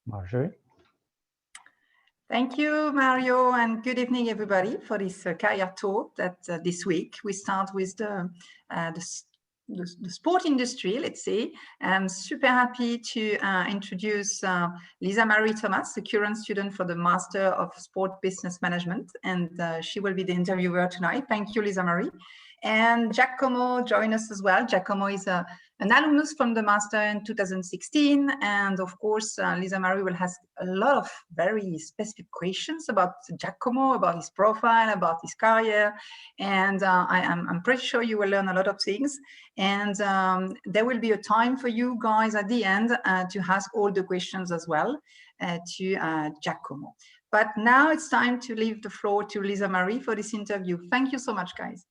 Marjorie. Thank you, Mario, and good evening, everybody, for this career talk that this week we start with the sport industry, let's say. I'm super happy to introduce Lisa Marie Thomas, a current student for the Master of Sport Business Management, and she will be the interviewer tonight. Thank you, Lisa Marie. And Giacomo joined us as well. Giacomo is an alumnus from the master in 2016. And of course, Lisa Marie will ask a lot of very specific questions about Giacomo, about his profile, about his career. And I'm pretty sure you will learn a lot of things. And there will be a time for you guys at the end to ask all the questions as well to Giacomo. But now it's time to leave the floor to Lisa Marie for this interview. Thank you so much, guys.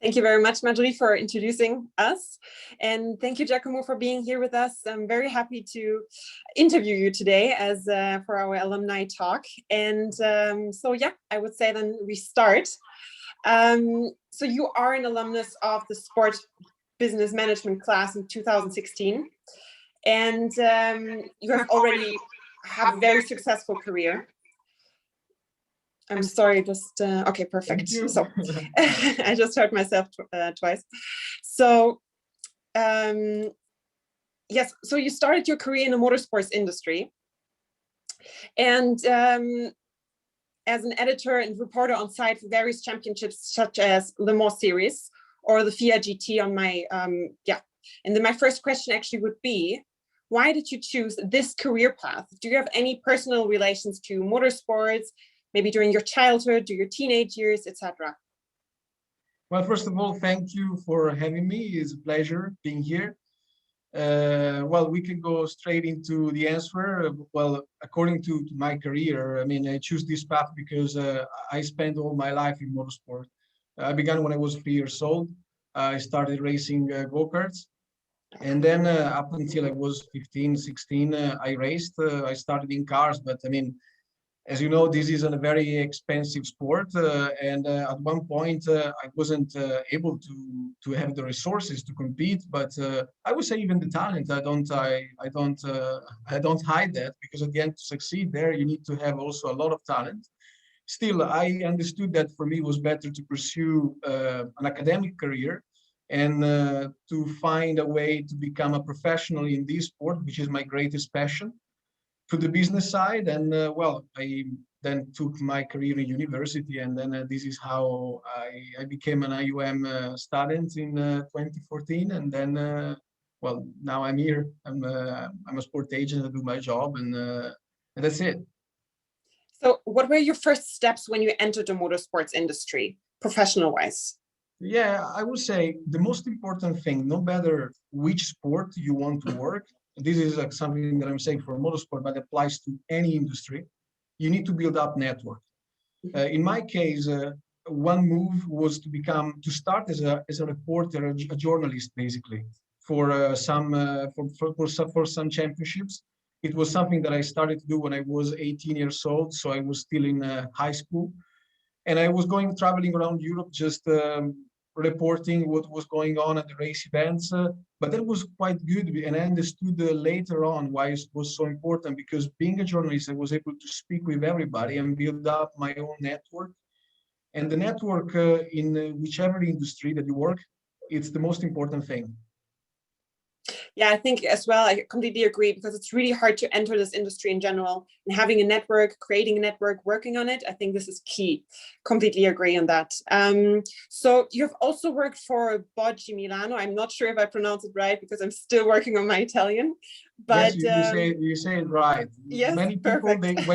Thank you very much, Marjorie, for introducing us. And thank you, Giacomo, for being here with us. I'm very happy to interview you today as for our alumni talk. And so, yeah, I would say then we start. So you are an alumnus of the Sport Business Management class in 2016. And you have already had a very successful career. I'm sorry, just, okay, perfect. So I just heard myself twice. So yes, so you started your career in the motorsports industry. And as an editor and reporter on site for various championships, such as Le Mans Series or the FIA GT on my, and then my first question actually would be, why did you choose this career path? Do you have any personal relations to motorsports, maybe during your childhood, or your teenage years, etc.? Well, first of all, thank you for having me. It's a pleasure being here. Well, we can go straight into the answer. Well, according to my career, I mean, I choose this path because I spent all my life in motorsport. I began when I was 3 years old. I started racing go-karts. And then up until I was 15, 16, I raced. I started in cars, but I mean, as you know, this is a very expensive sport, and at one point I wasn't able to have the resources to compete. But I would say even the talent. I don't hide that, because at the end, to succeed there, you need to have also a lot of talent. Still, I understood that for me it was better to pursue an academic career and to find a way to become a professional in this sport, which is my greatest passion, to the business side. And well, I then took my career in university, and then this is how I became an IUM student in 2014. And then, well, now I'm here. I'm a sport agent. I do my job, and that's it. So what were your first steps when you entered the motorsports industry, professional-wise? Yeah, I would say the most important thing, no matter which sport you want to work, this is something that I'm saying for motorsport, but applies to any industry. You need to build up network. In my case, one move was to start as a reporter, a journalist, basically, for some championships. It was something that I started to do when I was 18 years old, so I was still in high school, and I was traveling around Europe, just reporting what was going on at the race events, but that was quite good. And I understood later on why it was so important, because being a journalist, I was able to speak with everybody and build up my own network. And the network in whichever industry that you work, it's the most important thing. Yeah, I think as well, I completely agree, because it's really hard to enter this industry in general, and having a network, creating a network, working on it, I think this is key. Completely agree on that. So you've also worked for Boggi Milano. I'm not sure if I pronounce it right, because I'm still working on my Italian. But yes, you say it right. Yes, many people, perfect.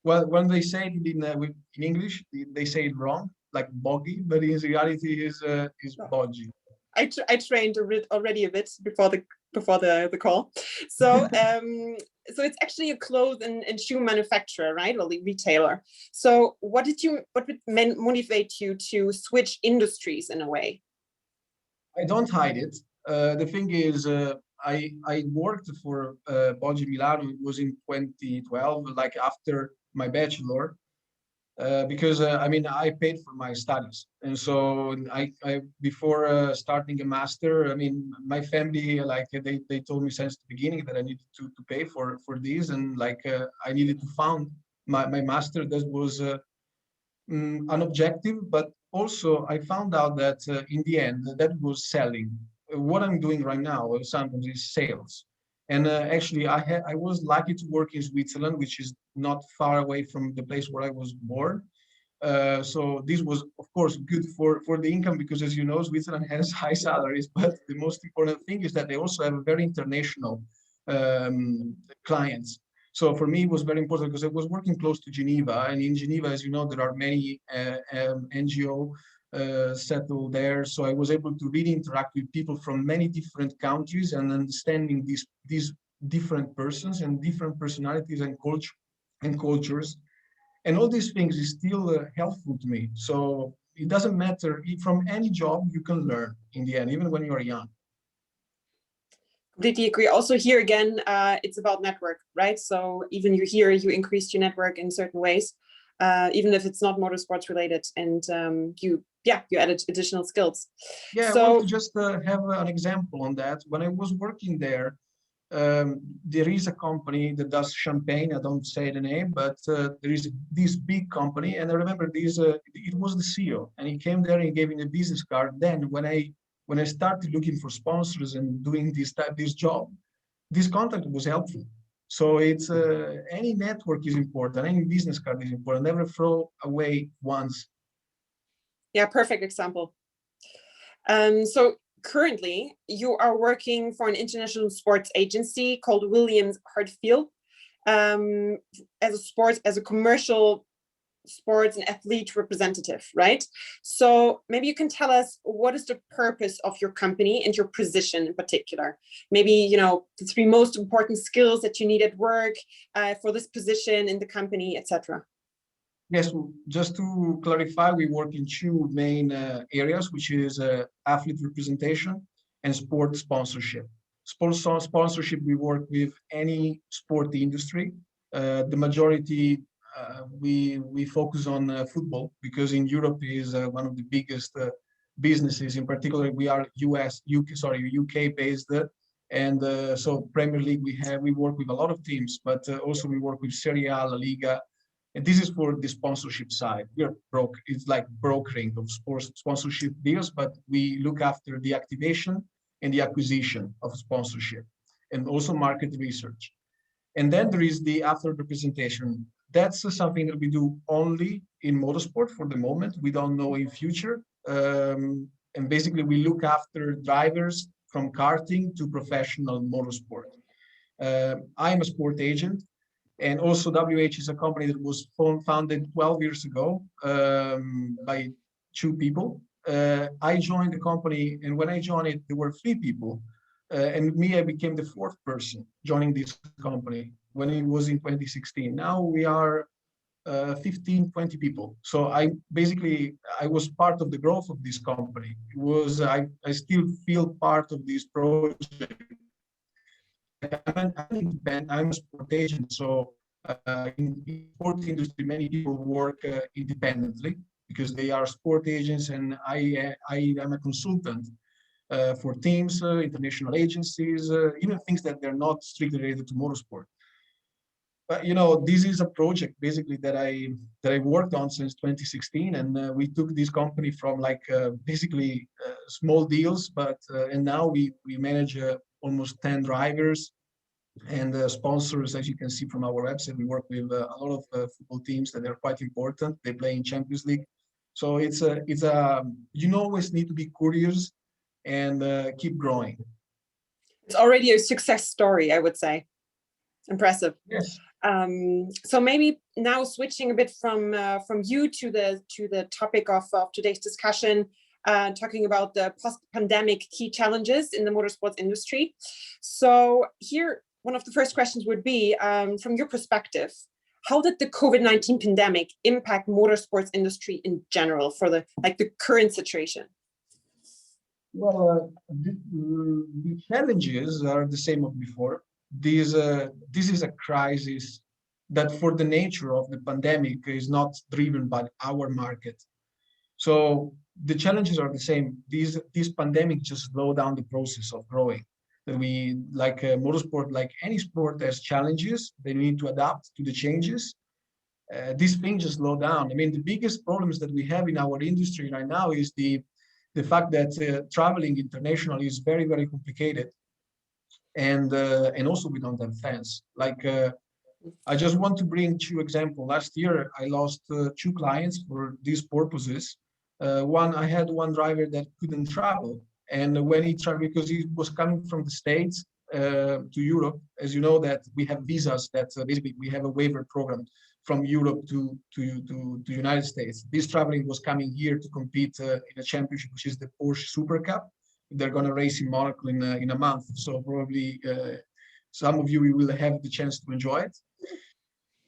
when they say it in English, they say it wrong, like Boggi, but in reality is Boggi. I trained already a bit before the call. So so it's actually a clothes and shoe manufacturer, right? Well, the retailer. So what would motivate you to switch industries in a way? I don't hide it. The thing is, I worked for Boggi Milano. It was in 2012, like after my bachelor. because I mean, I paid for my studies, and so I before starting a master, I mean, my family, like, they told me since the beginning that I needed to pay for this, and like I needed to found my master. That was an objective, but also I found out that in the end that was selling. What I'm doing right now sometimes is sales. And actually, I was lucky to work in Switzerland, which is not far away from the place where I was born. So this was, of course, good for the income, because, as you know, Switzerland has high salaries. But the most important thing is that they also have very international clients. So for me, it was very important because I was working close to Geneva, and in Geneva, as you know, there are many NGO settled there. So I was able to really interact with people from many different countries and understanding these different persons and different personalities and cultures. And all these things is still helpful to me. So it doesn't matter, from any job you can learn in the end, even when you are young. Completely agree. Also here again, it's about network, right? So even you here, you increased your network in certain ways, even if it's not motorsports related, and you added additional skills. Yeah, so, I want to just have an example on that. When I was working there, there is a company that does champagne. I don't say the name, but there is this big company, and I remember this. It was the CEO, and he came there and gave me a business card. Then when I started looking for sponsors and doing this job, this contact was helpful. So it's any network is important, any business card is important. Never throw away once. Yeah, perfect example. So currently you are working for an international sports agency called Williams Harfield as a commercial sports and athlete representative, right? So maybe you can tell us, what is the purpose of your company and your position in particular? Maybe, you know, the 3 most important skills that you need at work for this position in the company, etc. Yes, just to clarify, we work in 2 main areas, which is athlete representation and sport sponsorship. Sports sponsorship, we work with any sport industry. The majority, we focus on football, because in Europe is one of the biggest businesses. In particular, we are UK based, and so Premier League we work with a lot of teams, but also we work with Serie A, La Liga. And this is for the sponsorship side. It's like brokering of sports sponsorship deals, but we look after the activation and the acquisition of sponsorship, and also market research. And then there is the athlete representation. That's something that we do only in motorsport for the moment. We don't know in future. And basically, we look after drivers from karting to professional motorsport. I'm a sport agent. And also WH is a company that was founded 12 years ago by 2 people. I joined the company, and when I joined it, there were 3 people. And me, I became the 4th person joining this company when it was in 2016. Now we are 15, 20 people. So I was part of the growth of this company. I still feel part of this project. I'm a sport agent, so in the sport industry, many people work independently because they are sport agents, and I am a consultant for teams, international agencies, even things that they're not strictly related to motorsport. But you know, this is a project basically that I worked on since 2016, and we took this company from like basically small deals, but and now we manage almost 10 drivers and sponsors. As you can see from our website, we work with a lot of football teams that are quite important. They play in Champions League, so it's a you always need to be curious and keep growing. It's already a success story, I would say. Impressive. Yes. So maybe now switching a bit from you to the topic of today's discussion, talking about the post-pandemic key challenges in the motorsports industry. So here, one of the first questions would be, from your perspective, how did the COVID-19 pandemic impact motorsports industry in general for the current situation? Well, the challenges are the same as before. This is a crisis that for the nature of the pandemic is not driven by our market. So the challenges are the same. This pandemic just slowed down the process of growing. That we, like motorsport, like any sport, has challenges. They need to adapt to the changes. This thing just slowed down. I mean, the biggest problems that we have in our industry right now is the fact that traveling internationally is very, very complicated, and also we don't have fans. Like I just want to bring two examples. Last year, I lost two clients for these purposes. I had one driver that couldn't travel, and when he traveled, because he was coming from the States to Europe, as you know, that we have visas that basically we have a waiver program from Europe to United States. This traveling was coming here to compete in a championship, which is the Porsche Super Cup. They're going to race in Monaco in a month, so probably some of you will have the chance to enjoy it.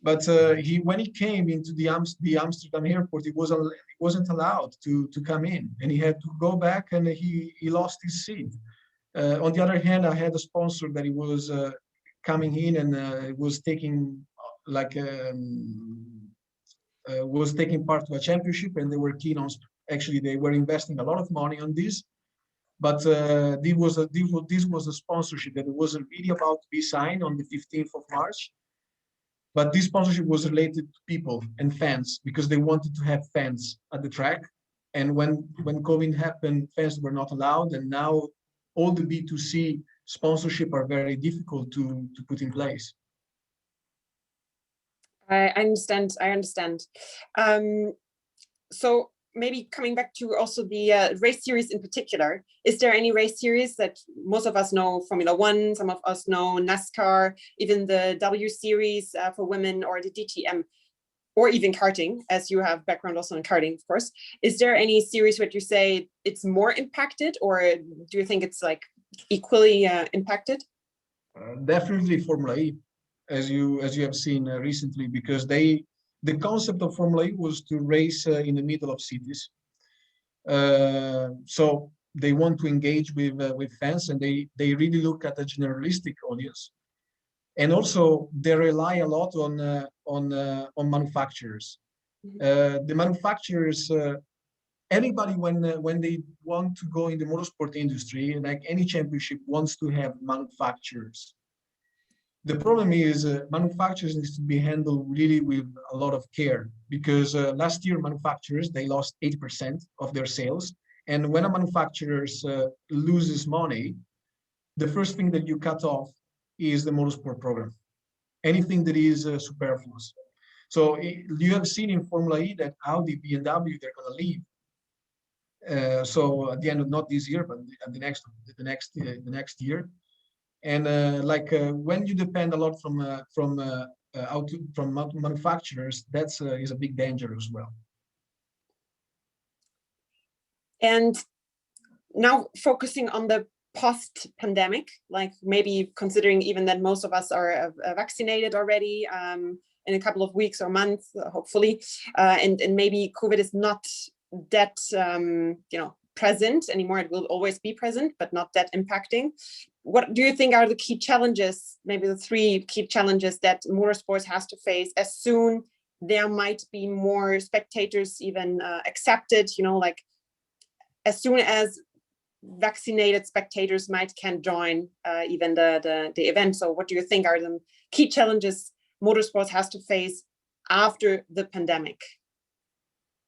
But when he came into the Amsterdam airport, he wasn't allowed to come in, and he had to go back, and he lost his seat. On the other hand, I had a sponsor that he was coming in and was taking was taking part to a championship, and they were keen on. Actually, they were investing a lot of money on this. But this was a sponsorship that was really about to be signed on the 15th of March. But this sponsorship was related to people and fans, because they wanted to have fans at the track. And when COVID happened, fans were not allowed. And now all the B2C sponsorship are very difficult to put in place. I understand. So maybe coming back to also the race series in particular, is there any race series that most of us know? Formula One, some of us know NASCAR, even the W Series for women, or the DTM, or even karting, as you have background also in karting, of course. Is there any series where you say it's more impacted, or do you think it's like equally impacted? Definitely Formula E, as you have seen recently, because the concept of Formula E was to race in the middle of cities. So they want to engage with fans, and they really look at a generalistic audience. And also they rely a lot on manufacturers. The manufacturers, anybody when they want to go in the motorsport industry, like any championship, wants to have manufacturers. The problem is manufacturers needs to be handled really with a lot of care, because last year manufacturers, they lost 80% of their sales. And when a manufacturer loses money, the first thing that you cut off is the motorsport program, anything that is superfluous. So you have seen in Formula E that Audi, BMW, they're going to leave. So at the end of not this year, but at the next year. And when you depend a lot from manufacturers, that's is a big danger as well. And now focusing on the post-pandemic, like maybe considering even that most of us are vaccinated already in a couple of weeks or months, hopefully, and maybe COVID is not that present anymore. It will always be present, but not that impacting. What do you think are the key challenges, maybe the three key challenges that motorsports has to face as soon there might be more spectators even accepted, like as soon as vaccinated spectators can join even the event? So what do you think are the key challenges motorsports has to face after the pandemic?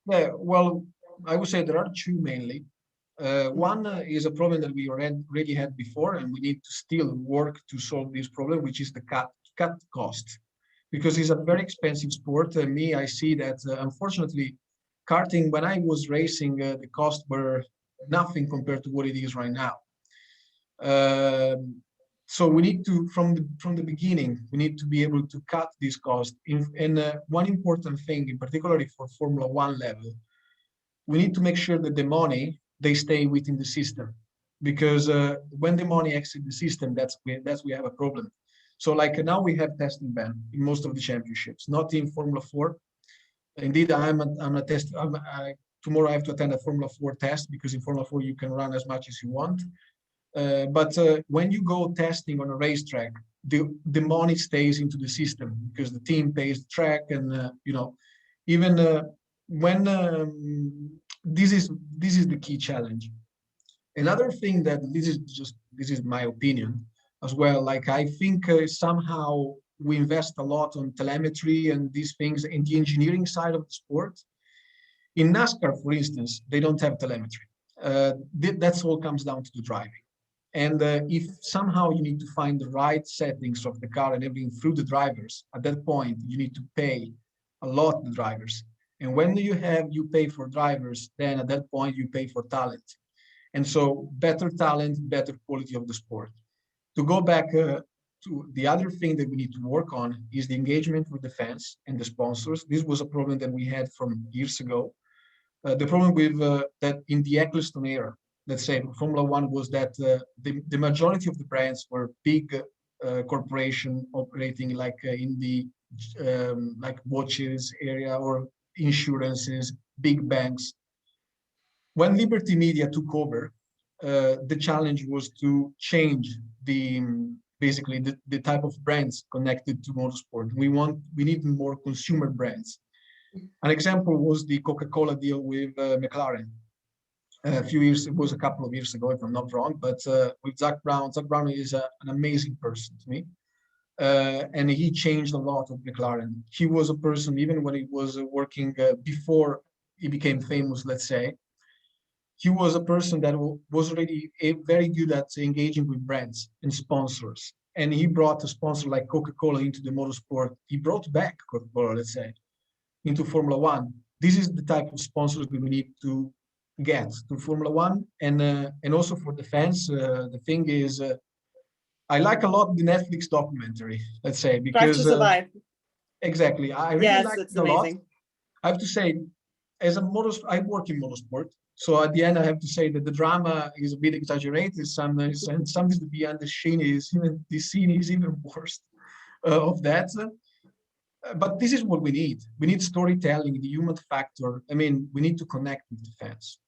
Yeah, well, I would say there are two mainly. One is a problem that we already had before, and we need to still work to solve this problem, which is the cut cost, because it's a very expensive sport. I see that unfortunately, karting, when I was racing, the costs were nothing compared to what it is right now. So we need to, from the beginning, we need to be able to cut this cost. And one important thing, in particularly for Formula One level, we need to make sure that the money, they stay within the system, because when the money exits the system, that's we have a problem. So like now we have testing ban in most of the championships, not in Formula 4. Indeed, tomorrow I have to attend a Formula 4 test, because in Formula 4 you can run as much as you want. But when you go testing on a racetrack, the money stays into the system because the team pays the track, and even when this is the key challenge. Another thing that this is my opinion as well. Like I think somehow we invest a lot on telemetry and these things in the engineering side of the sport. In NASCAR, for instance, they don't have telemetry. That's all comes down to the driving. And if somehow you need to find the right settings of the car and everything through the drivers, at that point, you need to pay a lot the drivers. And when you pay for drivers, then at that point, you pay for talent. And so better talent, better quality of the sport. To go back to the other thing that we need to work on is the engagement with the fans and the sponsors. This was a problem that we had from years ago. The problem with that in the Eccleston era, let's say Formula One, was that the majority of the brands were big corporation operating like in the like watches area or insurances, big banks. When Liberty Media took over, the challenge was to change basically the type of brands connected to motorsport. We need more consumer brands. An example was the Coca-Cola deal with McLaren. It was a couple of years ago, if I'm not wrong, but with Zak Brown. Zak Brown is an amazing person to me. And he changed a lot of McLaren. He was a person, even when he was working before he became famous, let's say, he was a person that was already very good at engaging with brands and sponsors. And he brought a sponsor like Coca-Cola into the motorsport. He brought back Coca-Cola, let's say, into Formula One. This is the type of sponsors that we need to get to Formula One. And also for the fans, the thing is, I like a lot the Netflix documentary, let's say, because Drive to Survive. Exactly. I really like it a amazing. lot. I have to say, as I work in motorsport, so at the end I have to say that the drama is a bit exaggerated. Sometimes, and sometimes the behind the scene is even worse of that. But this is what we need. We need storytelling, the human factor. I mean, we need to connect with the fans.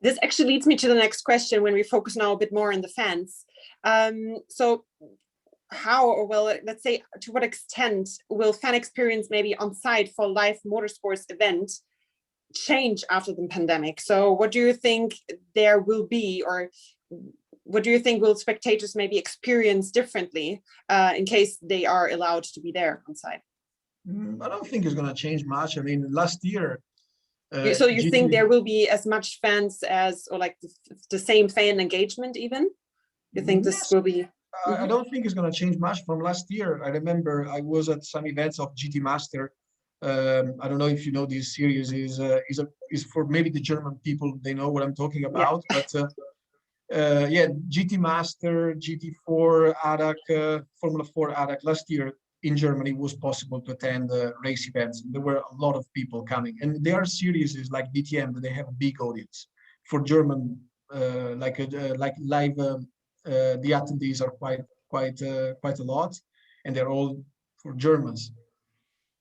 This actually leads me to the next question when we focus now a bit more on the fans. So how, or well, let's say to what extent will fan experience maybe on site for live motorsports event change after the pandemic? So what do you think there will be, or what do you think will spectators maybe experience differently in case they are allowed to be there on site? I don't think it's going to change much. I mean, last year. So you think there will be as much fans as, or like the same fan engagement even? You think this will be? I don't think it's going to change much from last year. I remember I was at some events of GT Master. I don't know if you know this series is for maybe the German people, they know what I'm talking about. Yeah. But yeah, GT Master, GT4, ADAC, Formula 4 ADAC. Last year in Germany, it was possible to attend race events. There were a lot of people coming, and there are series like DTM that they have a big audience. For German, like live, the attendees are quite a lot, and they're all for Germans.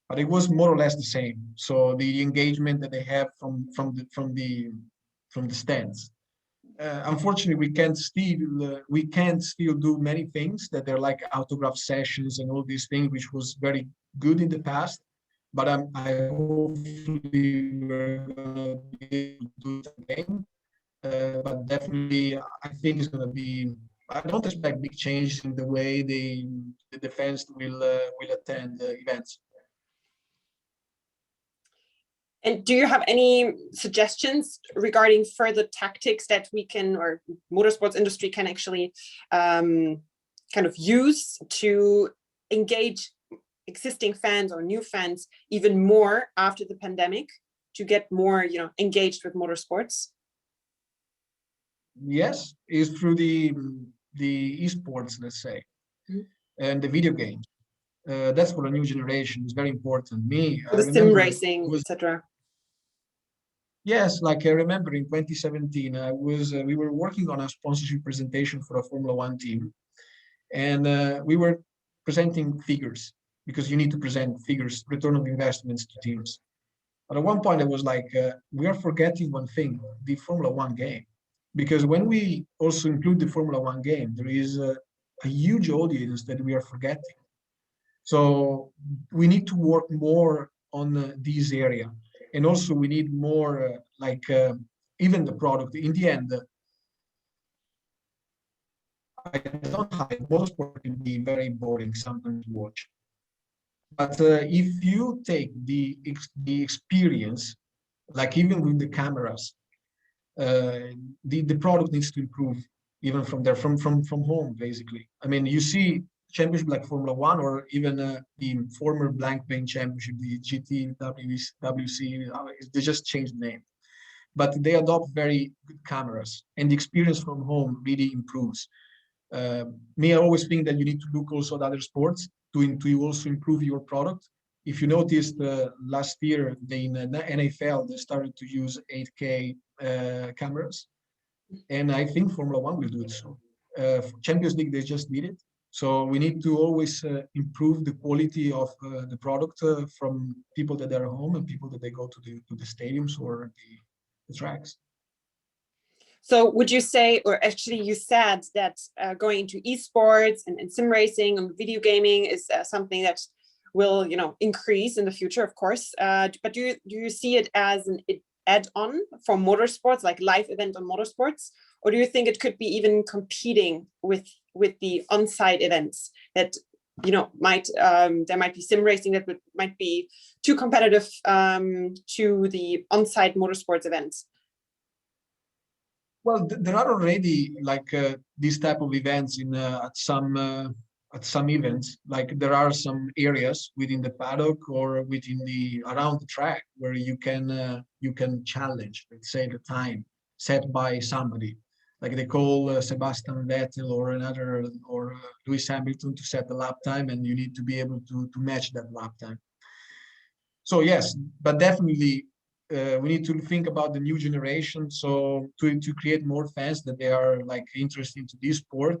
But it was more or less the same. So the engagement that they have from the stands. Unfortunately, we can't still do many things that they're like autograph sessions and all these things, which was very good in the past. But I hopefully we're gonna be able to do it again. But definitely, I think it's gonna be. I don't expect big changes in the way the fans will attend events. And do you have any suggestions regarding further tactics that we can, or motorsports industry can actually kind of use to engage existing fans or new fans even more after the pandemic to get more, engaged with motorsports? Yes, is through the esports, let's say, and the video games. That's for a new generation. It's very important. The sim racing, etc. Yes, like I remember in 2017, we were working on a sponsorship presentation for a Formula One team, and we were presenting figures because you need to present figures, return on investments to teams. But at one point, I was like, we are forgetting one thing: the Formula One game, because when we also include the Formula One game, there is a huge audience that we are forgetting. So we need to work more on this area, and also we need more even the product. In the end, I don't hide, motorsport can be very boring sometimes to watch. But if you take the experience, like even with the cameras, the product needs to improve even from there, from home, basically. I mean, you see championship like Formula One, or even the former blank paint championship, the GT, WC, they just changed the name. But they adopt very good cameras, and the experience from home really improves. Me, I always think that you need to look also at other sports to also improve your product. If you noticed last year, in the NFL, they started to use 8K cameras. And I think Formula One will do it so. Champions League, they just did it. So we need to always improve the quality of the product from people that are home and people that they go to the stadiums or the tracks. So would you say, or actually you said that going into esports and sim racing and video gaming is something that will, increase in the future, of course. But do you see it as an add-on for motorsports, like live event on motorsports, or do you think it could be even competing with the on-site events that might there might be sim racing that might be too competitive to the on-site motorsports events? Well, there are already these type of events in at some events. Like there are some areas within the paddock or within around the track where you can challenge, let's say, the time set by somebody. Like they call Sebastian Vettel or Lewis Hamilton to set the lap time, and you need to be able to match that lap time. So yes, but definitely we need to think about the new generation. So to create more fans that they are interested into this sport.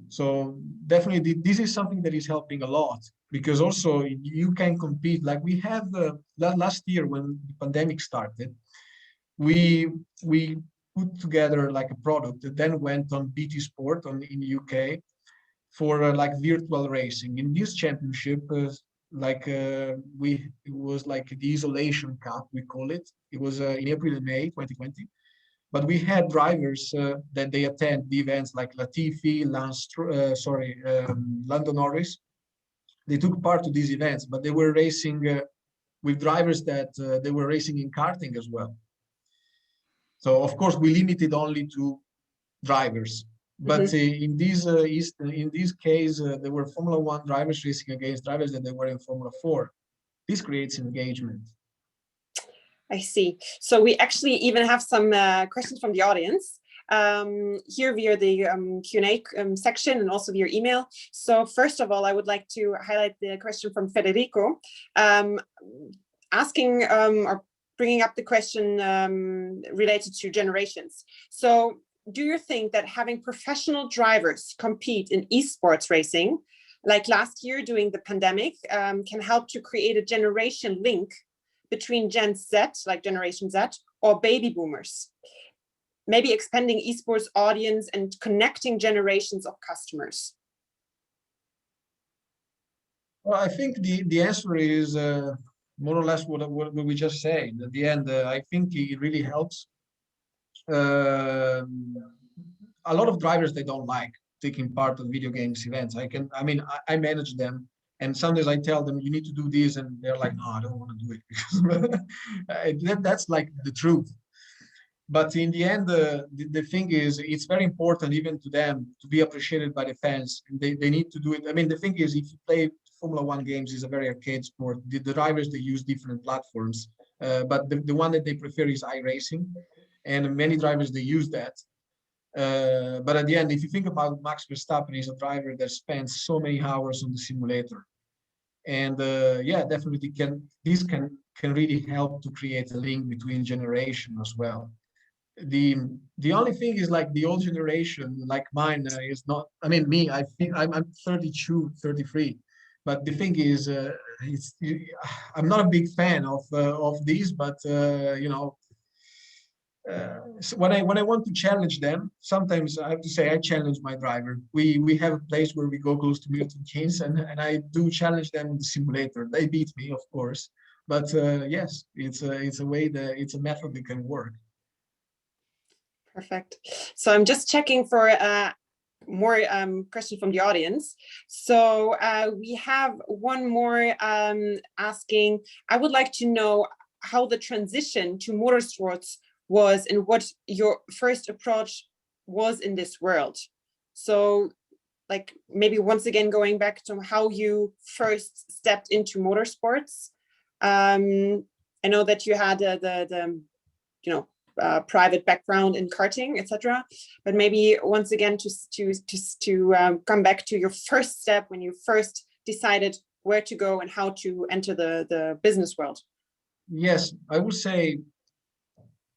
So definitely this is something that is helping a lot, because also you can compete. Like we have last year when the pandemic started, we put together a product that then went on BT Sport in the UK for virtual racing. In this championship, it was the Isolation Cup, we call it. It was in April and May 2020. But we had drivers that they attend the events like Latifi, Lando Norris. They took part to these events, but they were racing with drivers that they were racing in karting as well. So of course we limited only to drivers. But in this case, there were Formula One drivers racing against drivers that they were in Formula 4. This creates engagement. I see. So we actually even have some questions from the audience here via the Q&A section and also via email. So first of all, I would like to highlight the question from Federico, asking or bringing up the question related to generations. So do you think that having professional drivers compete in esports racing, like last year during the pandemic, can help to create a generation link between Gen Z, like Generation Z, or baby boomers, maybe expanding esports audience and connecting generations of customers? Well, I think the answer is more or less what we just said. At the end, I think it really helps. A lot of drivers, they don't like taking part of video games events. I manage them, and sometimes I tell them you need to do this, and they're like, no, I don't want to do it, because that's the truth. But in the end, the thing is, it's very important even to them to be appreciated by the fans. They need to do it. I mean, the thing is, if you play Formula One games, is a very arcade sport. The drivers, they use different platforms, but the one that they prefer is iRacing, and many drivers, they use that. But at the end, if you think about Max Verstappen, he's a driver that spends so many hours on the simulator. And yeah, definitely this can really help to create a link between generation as well. The only thing is the old generation, like mine, is not, I mean, me, I think I'm 32, 33. But the thing is, I'm not a big fan of these, but so when I want to challenge them, sometimes I have to say I challenge my driver. We have a place where we go close to Milton Keynes, and I do challenge them in the simulator. They beat me, of course, but yes, it's a way that it's a method that can work. Perfect. So I'm just checking for more questions from the audience. So we have one more asking, I would like to know how the transition to motorsports was and what your first approach was in this world. So like maybe once again, going back to how you first stepped into motorsports. I know that you had the you know, private background in karting, etc. But maybe once again to come back to your first step when you first decided where to go and how to enter the business world. Yes, I would say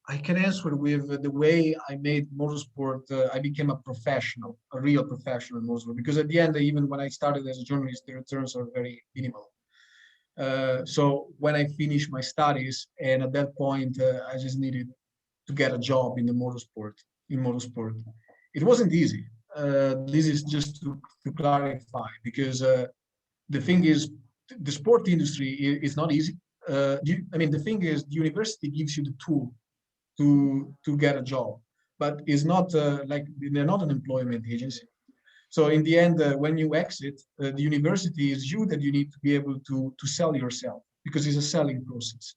I can answer with the way I made motorsport. I became a professional, a real professional in motorsport, because at the end, even when I started as a journalist, the returns are very minimal. So when I finished my studies, and at that point, I just needed to get a job in the motorsport. It wasn't easy. This is just to clarify, because the thing is, the sport industry is not easy. I mean, the thing is, the university gives you the tool to get a job, but it's not like they're not an employment agency. So in the end, when you exit, the university is you that you need to be able to sell yourself, because it's a selling process.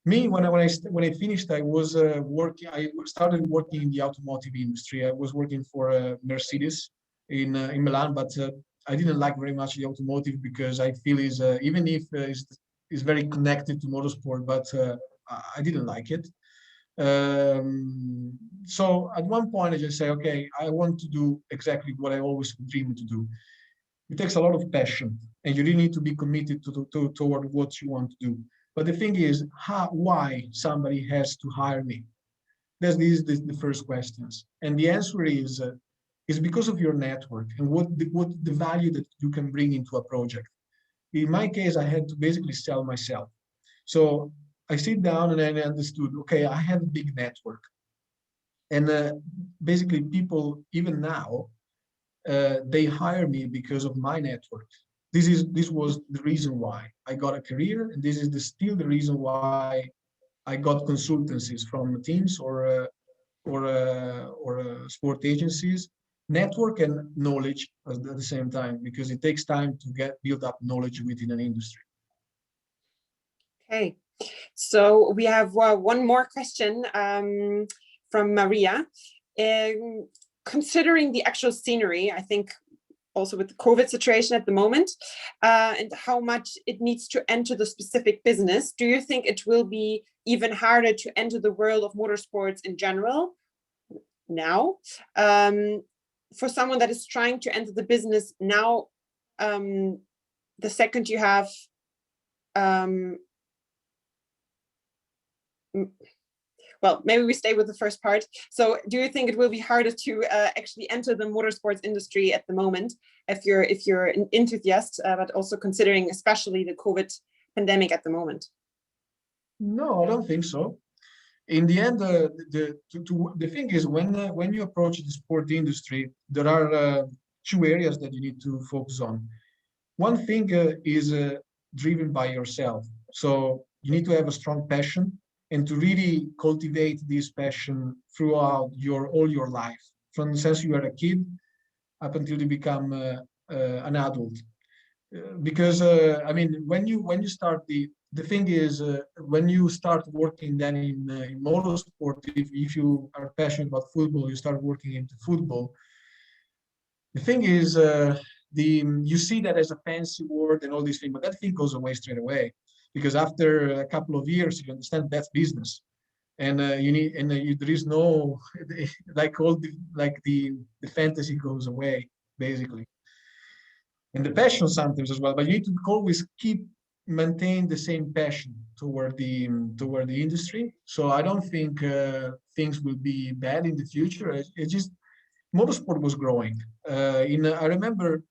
Me, when I finished, I was working. I started working in the automotive industry. I was working for Mercedes in Milan, but I didn't like very much the automotive, because I feel is even if is very connected to motorsport, but I didn't like it. So at one point, I just say, okay, I want to do exactly what I always dreamed to do. It takes a lot of passion, and you really need to be committed toward what you want to do. But the thing is, why somebody has to hire me? These the first questions, and the answer is because of your network and what the value that you can bring into a project. In my case, I had to basically sell myself. So I sit down and I understood, okay, I have a big network, and basically people even now they hire me because of my network. This was the reason why I got a career, and this is still the reason why I got consultancies from teams or sport agencies. Network and knowledge at the same time, because it takes time to build up knowledge within an industry. Okay, so we have one more question from Maria. Considering the actual scenery, I think also with the COVID situation at the moment, and how much it needs to enter the specific business, do you think it will be even harder to enter the world of motorsports in general now? For someone that is trying to enter the business now, the second you have well, maybe we stay with the first part. So do you think it will be harder to actually enter the motorsports industry at the moment if you're an enthusiast, but also considering especially the COVID pandemic at the moment? No, I don't think so. In the end, the thing is, when you approach the sport industry, there are two areas that you need to focus on. One thing is driven by yourself. So you need to have a strong passion, and to really cultivate this passion throughout all your life, from since you are a kid up until you become an adult. Because I mean, when you start the thing is, when you start working then in motorsport, if you are passionate about football, you start working into football. The thing is, you see that as a fancy word and all these things, but that thing goes away straight away, because after a couple of years, you understand that's business, and there is no like the fantasy goes away basically, and the passion sometimes as well. But you need to always maintain the same passion toward the industry. So I don't think things will be bad in the future. It's just motorsport was growing. I remember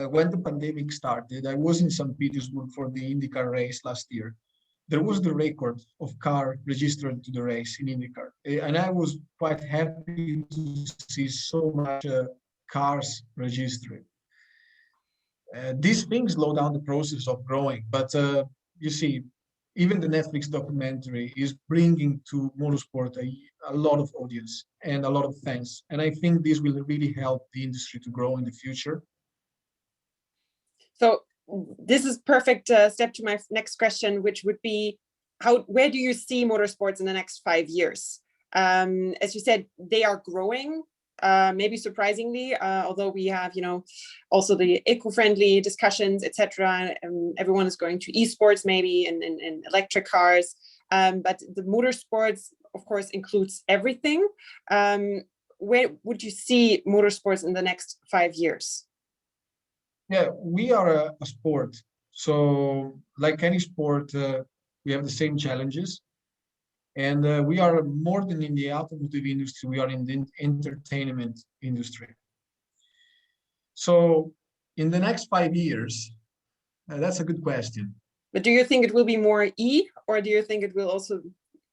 when the pandemic started, I was in St. Petersburg for the IndyCar race last year, there was the record of car registered to the race in IndyCar. And I was quite happy to see so much cars registered. These things slow down the process of growing, but you see, even the Netflix documentary is bringing to motorsport a lot of audience and a lot of fans. And I think this will really help the industry to grow in the future. So this is perfect step to my next question, which would be, where do you see motorsports in the next 5 years? As you said, they are growing, maybe surprisingly, although we have, also the eco-friendly discussions, etc. Everyone is going to esports maybe and electric cars. But the motorsports, of course, includes everything. Where would you see motorsports in the next 5 years? Yeah, we are a sport. So like any sport, we have the same challenges. And we are more than in the automotive industry, we are in the entertainment industry. So in the next 5 years, that's a good question. But do you think it will be more E, or do you think it will also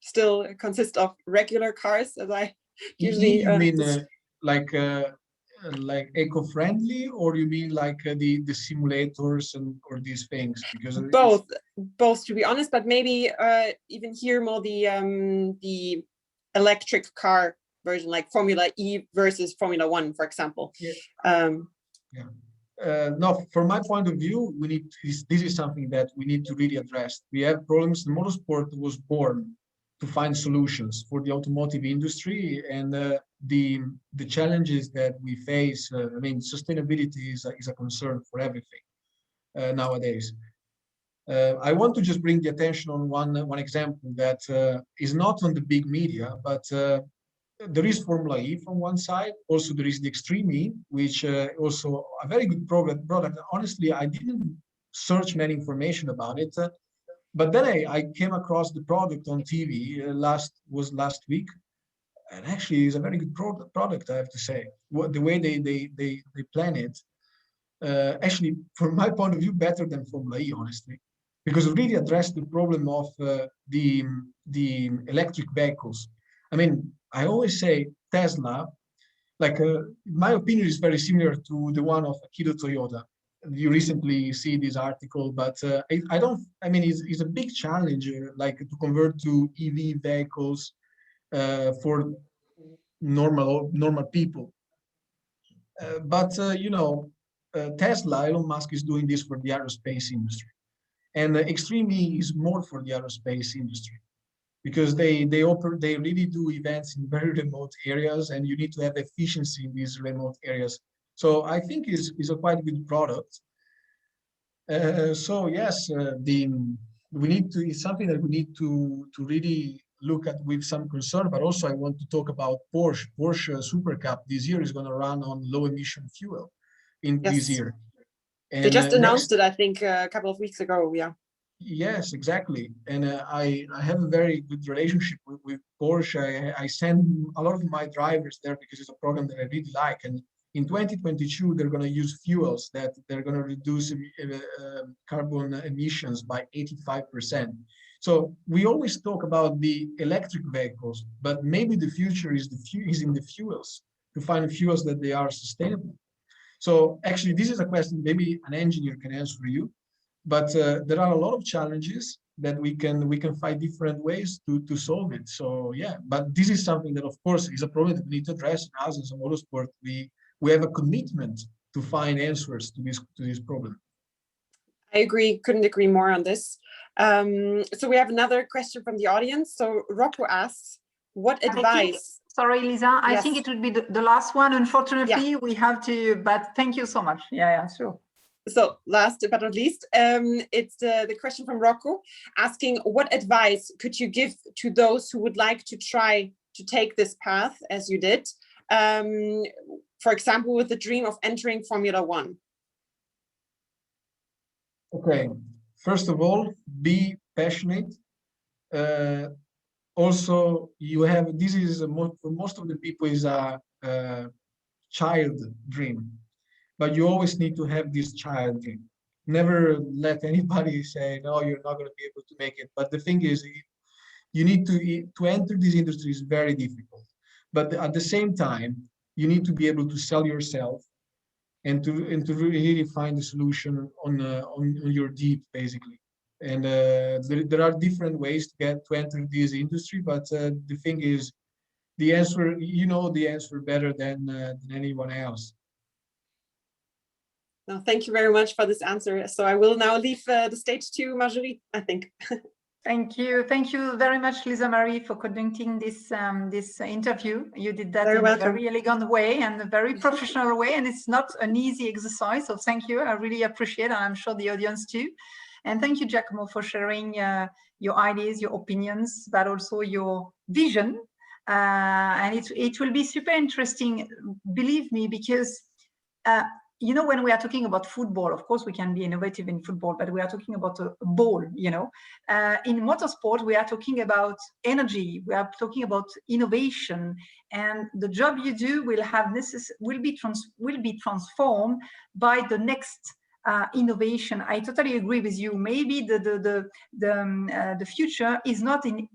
still consist of regular cars, as I usually... You mean like eco-friendly, or you mean like the simulators or these things? Because both to be honest, but maybe even here more the electric car version, like Formula E versus Formula One, for example. No, from my point of view, this is something that we need to really address. We have problems. The motorsport was born to find solutions for the automotive industry, and the challenges that we face. I mean, sustainability is a concern for everything nowadays. I want to just bring the attention on one example that is not on the big media, but there is Formula E from one side. Also, there is the Extreme E, which also a very good product. Honestly, I didn't search many information about it. But then I came across the product on TV last week, and actually it's a very good product, I have to say. The way they plan it, actually, from my point of view, better than Formula E, honestly, because it really addressed the problem of the electric vehicles. I mean, I always say Tesla, like my opinion is very similar to the one of Akio Toyoda. You recently see this article, but I mean, it's a big challenge, like to convert to EV vehicles for normal people. But Tesla, Elon Musk is doing this for the aerospace industry, and Extreme E is more for the aerospace industry, because they really do events in very remote areas, and you need to have efficiency in these remote areas. So I think is a quite good product. So yes, it's something that we need to really look at with some concern. But also, I want to talk about Porsche. Porsche Super Cup this year is going to run on low emission fuel this year. And they just announced it, I think, a couple of weeks ago. Yeah. Yes, exactly. And I have a very good relationship with Porsche. I send a lot of my drivers there because it's a program that I really like. And in 2022, they're going to use fuels that they're going to reduce carbon emissions by 85%. So we always talk about the electric vehicles, but maybe the future is in the fuels, to find fuels that they are sustainable. So actually, this is a question maybe an engineer can answer you. But there are a lot of challenges that we can find different ways to solve it. So yeah, but this is something that of course is a problem that we need to address. As in motorsport, we have a commitment to find answers to this problem. I agree, couldn't agree more on this. So we have another question from the audience. So Rocco asks, what advice? Sorry, Lisa, I think it would be the last one. Unfortunately, we have to, but thank you so much. Yeah, sure. So last but not least, it's the question from Rocco asking, what advice could you give to those who would like to try to take this path as you did? For example, with the dream of entering Formula One. Okay, first of all, be passionate. Also, this is for most of the people is a child dream. But you always need to have this child dream. never let anybody say, no, you're not going to be able to make it. But the thing is, you need to enter this industry is very difficult. But at the same time, you need to be able to sell yourself and to really find a solution on your deep, basically. And there are different ways to enter this industry, but the thing is, the answer, you know, the answer better than anyone else. No, thank you very much for this answer. So I will now leave the stage to Marjorie, I think. Thank you very much, Lisa Marie, for conducting this this interview. You did that Very in welcome. a very elegant way and a very professional way, and it's not an easy exercise. So thank you. I really appreciate it, and I'm sure the audience too. And thank you, Giacomo, for sharing your ideas, your opinions, but also your vision. And it will be super interesting, believe me, because you know, when we are talking about football, of course, we can be innovative in football, but we are talking about a ball, you know. In motorsport, we are talking about energy. We are talking about innovation, and the job you do will be transformed by the next innovation. I totally agree with you. Maybe the future is not in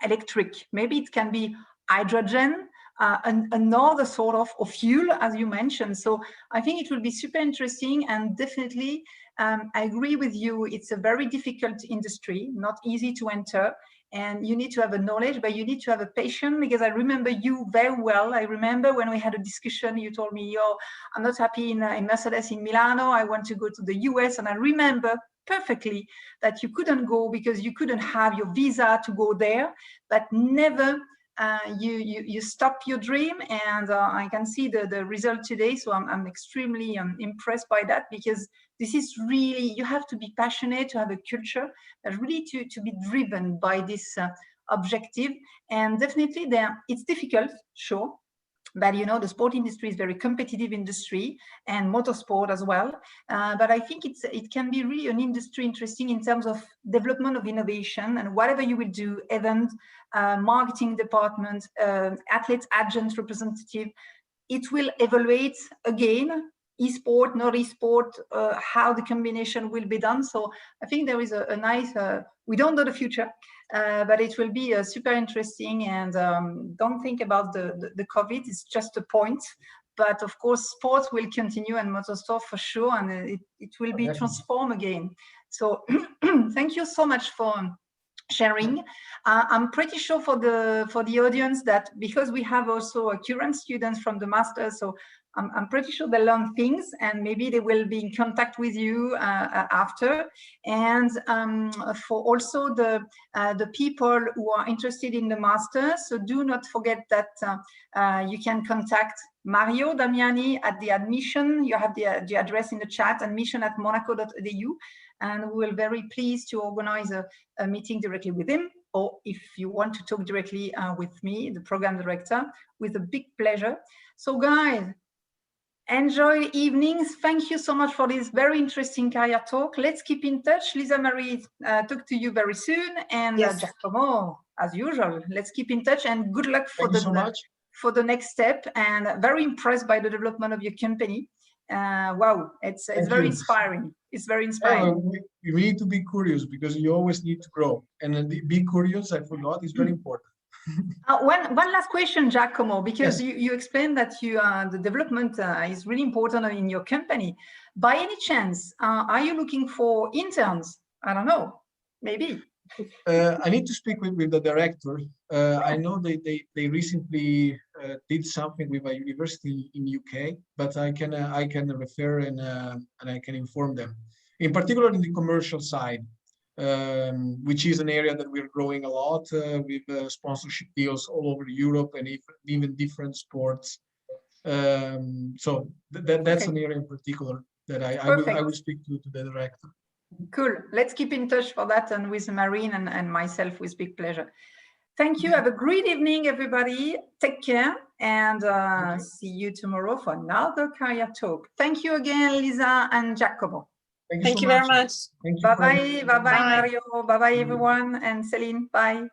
electric. Maybe it can be hydrogen. Another sort of fuel, as you mentioned. So I think it will be super interesting, and definitely I agree with you. It's a very difficult industry, not easy to enter, and you need to have a knowledge, but you need to have a passion, because I remember you very well. I remember when we had a discussion, you told me, yo, I'm not happy in Mercedes in Milano, I want to go to the US, and I remember perfectly that you couldn't go because you couldn't have your visa to go there, but never you stop your dream, and I can see the result today. So I'm extremely impressed by that, because this is really, you have to be passionate, to have a culture, really to be driven by this objective. And definitely it's difficult, sure, but you know, the sport industry is very competitive industry, and motorsport as well. But I think it can be really an industry interesting in terms of development of innovation, and whatever you will do, event, marketing department, athletes, agents, representative, it will evaluate again, e-sport, not e-sport, how the combination will be done. So I think there is a nice, we don't know the future, but it will be super interesting. And don't think about the COVID, it's just a point. But of course, sports will continue, and motorsport for sure, and it will be transformed again. So thank you so much for sharing. I'm pretty sure for the audience that, because we have also current students from the master, so I'm pretty sure they learn things, and maybe they will be in contact with you after. And for also the people who are interested in the master, so do not forget that you can contact Mario Damiani at the admission. You have the address in the chat, admission@monaco.edu, and we will very pleased to organize a meeting directly with him, or if you want to talk directly with me, the program director, with a big pleasure. So guys, enjoy evenings. Thank you so much for this very interesting career talk. Let's keep in touch. Lisa Marie, talk to you very soon. And yes. Giacomo, as usual, let's keep in touch, and good luck for for the next step. And very impressed by the development of your company. Wow, it's very inspiring. It's very inspiring. You need to be curious, because you always need to grow. And be curious, I forgot, is very important. One last question, Giacomo, because yes. you explained that the development is really important in your company. By any chance, are you looking for interns? I don't know, maybe. I need to speak with the director. I know they recently did something with a university in UK, but I can refer and I can inform them. In particular, in the commercial side, which is an area that we're growing a lot with sponsorship deals all over Europe, and even different sports. So that's an area in particular that I will speak to the director. Cool. Let's keep in touch for that, and with Marine and myself with big pleasure. Thank you. Have a great evening, everybody. Take care, and see you tomorrow for another career talk. Thank you again, Lisa and Giacomo. Thank you very much. Bye-bye. Bye-bye, Mario. Bye-bye, everyone. And Celine, bye.